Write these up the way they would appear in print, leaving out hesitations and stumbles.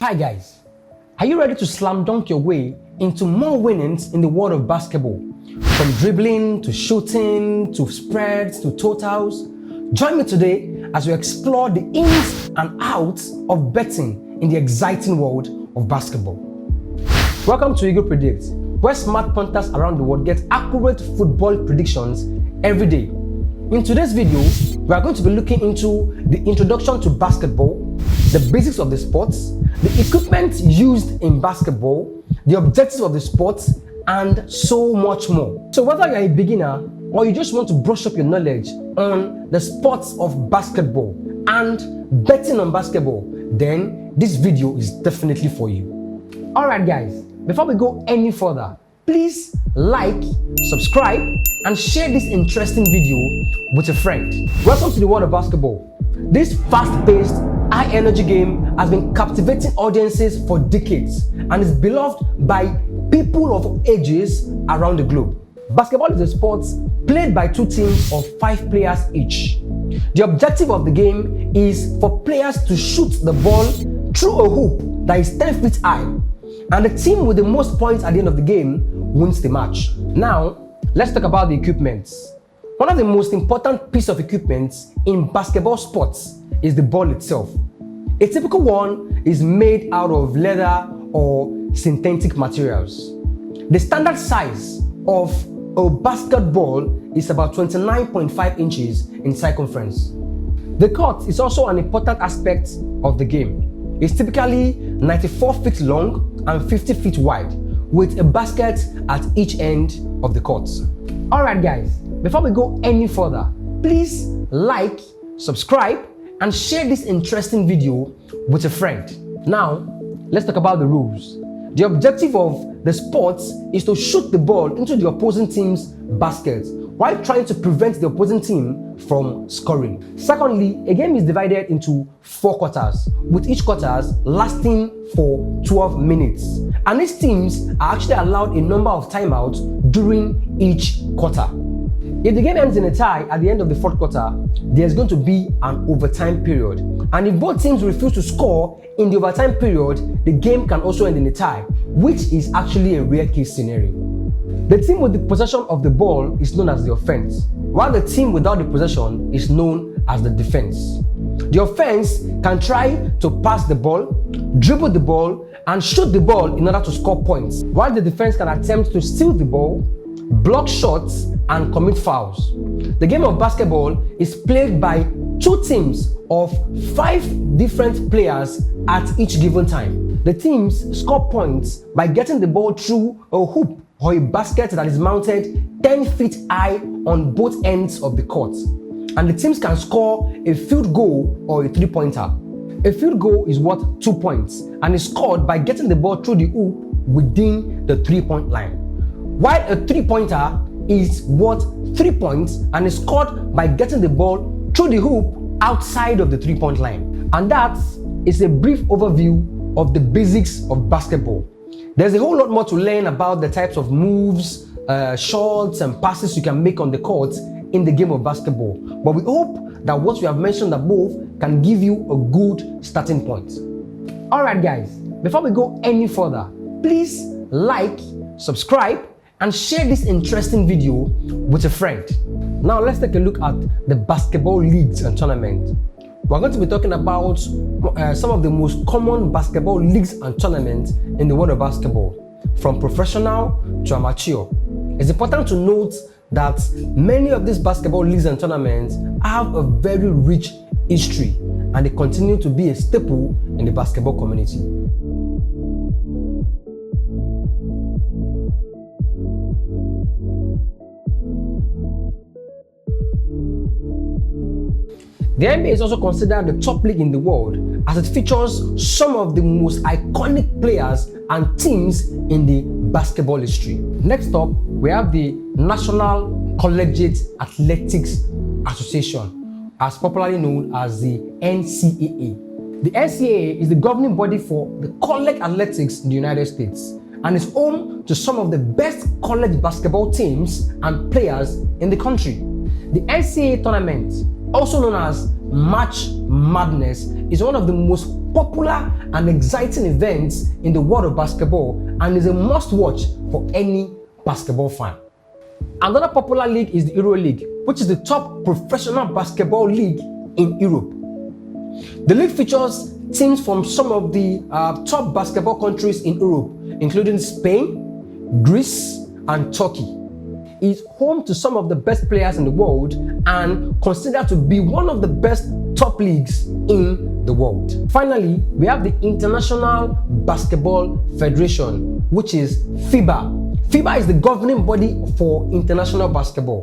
Hi guys, are you ready to slam dunk your way into more winnings in the world of basketball? From dribbling to shooting to spreads to totals. Join me today as we explore the ins and outs of betting in the exciting world of basketball. Welcome to Eagle Predict, where smart punters around the world get accurate football predictions every day. In today's video, we are going to be looking into the introduction to basketball, the basics of the sports, the equipment used in basketball, the objectives of the sport, and so much more. So whether you're a beginner or you just want to brush up your knowledge on the sports of basketball and betting on basketball, then this video is definitely for you. Alright guys, before we go any further, please like, subscribe, and share this interesting video with a friend. Welcome to the world of basketball. This fast-paced, high-energy game has been captivating audiences for decades and is beloved by people of ages around the globe. Basketball is a sport played by two teams of 5 players each. The objective of the game is for players to shoot the ball through a hoop that is 10 feet high, and the team with the most points at the end of the game wins the match. Now, let's talk about the equipment. One of the most important pieces of equipment in basketball sports is the ball itself. A typical one is made out of leather or synthetic materials. The standard size of a basketball is about 29.5 inches in circumference. The court is also an important aspect of the game. It's typically 94 feet long and 50 feet wide, with a basket at each end of the court. Alright guys, before we go any further, please like, subscribe, and share this interesting video with a friend. Now, let's talk about the rules. The objective of the sport is to shoot the ball into the opposing team's basket while trying to prevent the opposing team from scoring. Secondly, a game is divided into 4 quarters, with each quarters lasting for 12 minutes. And these teams are actually allowed a number of timeouts during each quarter. If the game ends in a tie at the end of the 4th quarter, there's going to be an overtime period. And if both teams refuse to score in the overtime period, the game can also end in a tie, which is actually a rare case scenario. The team with the possession of the ball is known as the offense, while the team without the possession is known as the defense. The offense can try to pass the ball, dribble the ball, and shoot the ball in order to score points, while the defense can attempt to steal the ball, block shots, and commit fouls. The game of basketball is played by 2 teams of 5 different players at each given time. The teams score points by getting the ball through a hoop or a basket that is mounted 10 feet high on both ends of the court. And the teams can score a field goal or a 3-pointer. A field goal is worth 2 points and is scored by getting the ball through the hoop within the 3-point line, while a 3-pointer is worth 3 points and is scored by getting the ball through the hoop outside of the 3-point line. And that is a brief overview of the basics of basketball. There's a whole lot more to learn about the types of moves, shots, and passes you can make on the court in the game of basketball. But we hope that what we have mentioned above can give you a good starting point. Alright guys, before we go any further, please like, subscribe, and share this interesting video with a friend. Now let's take a look at the basketball leagues and tournaments. We're going to be talking about some of the most common basketball leagues and tournaments in the world of basketball, from professional to amateur. It's important to note that many of these basketball leagues and tournaments have a very rich history, and they continue to be a staple in the basketball community. The NBA is also considered the top league in the world, as it features some of the most iconic players and teams in the basketball history. Next up, we have the National Collegiate Athletics Association, as popularly known as the NCAA. The NCAA is the governing body for the college athletics in the United States and is home to some of the best college basketball teams and players in the country. The NCAA tournament, also known as March Madness is one of the most popular and exciting events in the world of basketball and is a must-watch for any basketball fan. Another popular league is the EuroLeague, which is the top professional basketball league in Europe. The league features teams from some of the top basketball countries in Europe, including Spain, Greece, and Turkey. It's home to some of the best players in the world and considered to be one of the best top leagues in the world. Finally, we have the International Basketball Federation, which is FIBA. FIBA is the governing body for international basketball.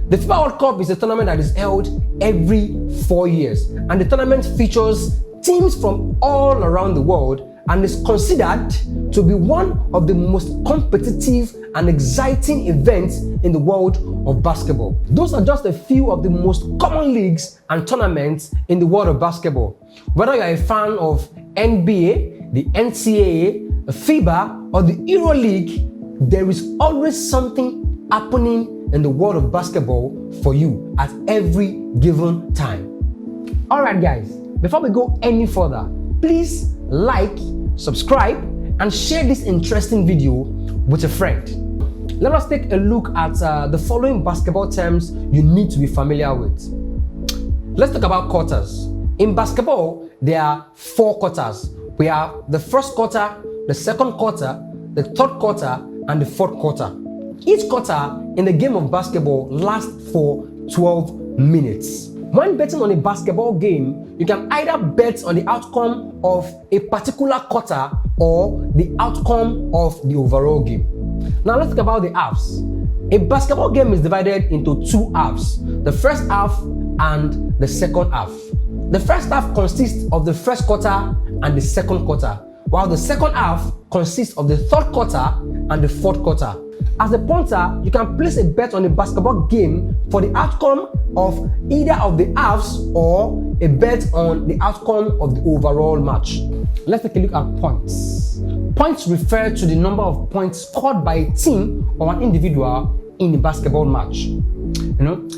The FIBA World Cup is a tournament that is held every 4 years, and the tournament features teams from all around the world and is considered to be one of the most competitive and exciting events in the world of basketball. Those are just a few of the most common leagues and tournaments in the world of basketball. Whether you're a fan of NBA, the NCAA, FIBA, or the EuroLeague, there is always something happening in the world of basketball for you at every given time. Alright guys, before we go any further, please like, subscribe, and share this interesting video with a friend. Let us take a look at the following basketball terms you need to be familiar with. Let's talk about quarters. In basketball, there are 4 quarters. We have the first quarter, the second quarter, the third quarter, and the fourth quarter. Each quarter in the game of basketball lasts for 12 minutes. When betting on a basketball game, you can either bet on the outcome of a particular quarter or the outcome of the overall game. Now let's talk about the halves. A basketball game is divided into 2 halves, the first half and the second half. The first half consists of the first quarter and the second quarter, while the second half consists of the third quarter and the fourth quarter. As a punter, you can place a bet on a basketball game for the outcome of either of the halves or a bet on the outcome of the overall match. Let's take a look at points. Points refer to the number of points scored by a team or an individual in a basketball match.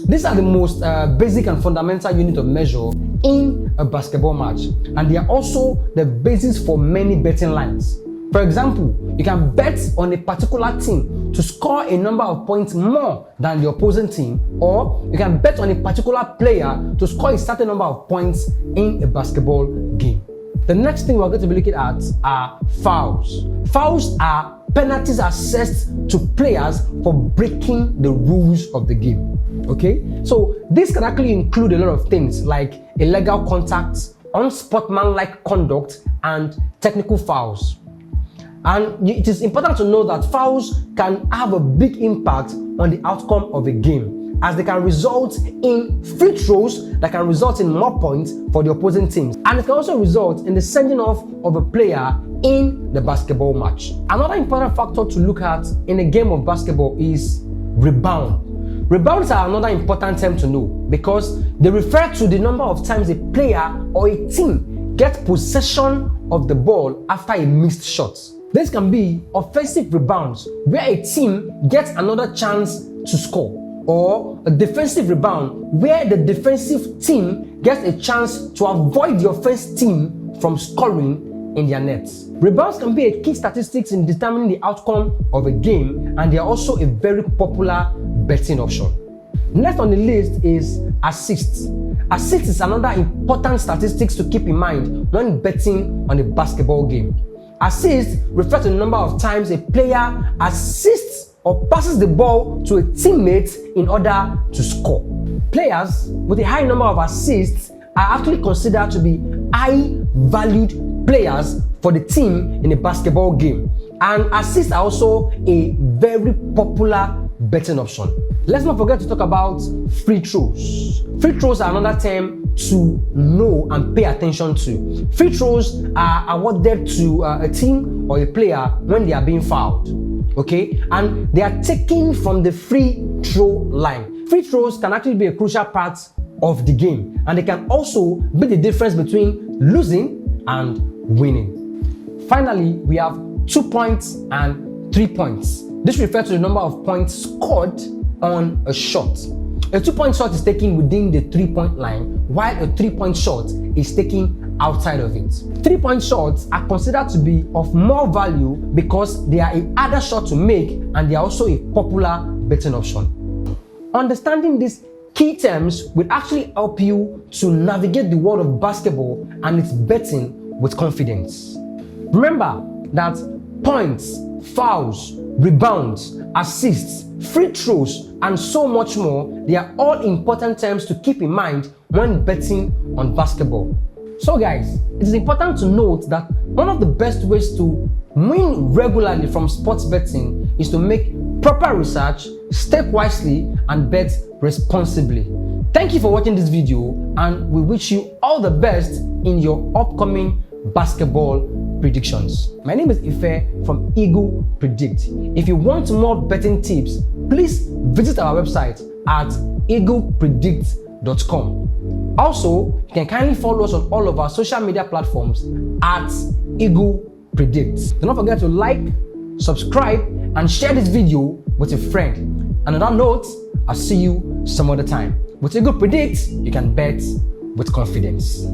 These are the most basic and fundamental unit of measure in a basketball match, and they are also the basis for many betting lines. For example, you can bet on a particular team to score a number of points more than the opposing team, or you can bet on a particular player to score a certain number of points in a basketball game. The next thing we're going to be looking at are fouls. Fouls are penalties assessed to players for breaking the rules of the game. Okay, so this can actually include a lot of things like illegal contact, unsportsmanlike conduct, and technical fouls. And it is important to know that fouls can have a big impact on the outcome of a game, as they can result in free throws that can result in more points for the opposing teams, and it can also result in the sending off of a player in the basketball match. Another important factor to look at in a game of basketball is rebound. Rebounds are another important term to know because they refer to the number of times a player or a team gets possession of the ball after a missed shot. This can be offensive rebounds, where a team gets another chance to score, or a defensive rebound, where the defensive team gets a chance to avoid the offense team from scoring in their nets. Rebounds can be a key statistics in determining the outcome of a game, and they are also a very popular betting option. Next on the list is assists. Assists is another important statistics to keep in mind when betting on a basketball game. Assists refer to the number of times a player assists or passes the ball to a teammate in order to score. Players with a high number of assists are actually considered to be high-valued players for the team in a basketball game, and assists are also a very popular betting option. Let's not forget to talk about free throws. Free throws are another term to know and pay attention to. Free throws are awarded to a team or a player when they are being fouled, okay? And they are taken from the free throw line. Free throws can actually be a crucial part of the game, and they can also be the difference between losing and winning. Finally, we have 2 points and 3 points. This refers to the number of points scored on a shot. A 2-point shot is taken within the 3-point line, while a 3-point shot is taken outside of it. 3-point shots are considered to be of more value because they are a harder shot to make and they are also a popular betting option. Understanding these key terms will actually help you to navigate the world of basketball and its betting with confidence. Remember that points, fouls, rebounds, assists, free throws, and so much more, they are all important terms to keep in mind when betting on basketball. So guys, it is important to note that one of the best ways to win regularly from sports betting is to make proper research, stake wisely, and bet responsibly. Thank you for watching this video, and we wish you all the best in your upcoming basketball predictions. My name is Ife from Eagle Predict. If you want more betting tips, please visit our website at eaglepredict.com. Also, you can kindly follow us on all of our social media platforms at Eagle Predict. Do not forget to like, subscribe, and share this video with a friend. And on that note, I'll see you some other time. With Eagle Predict, you can bet with confidence.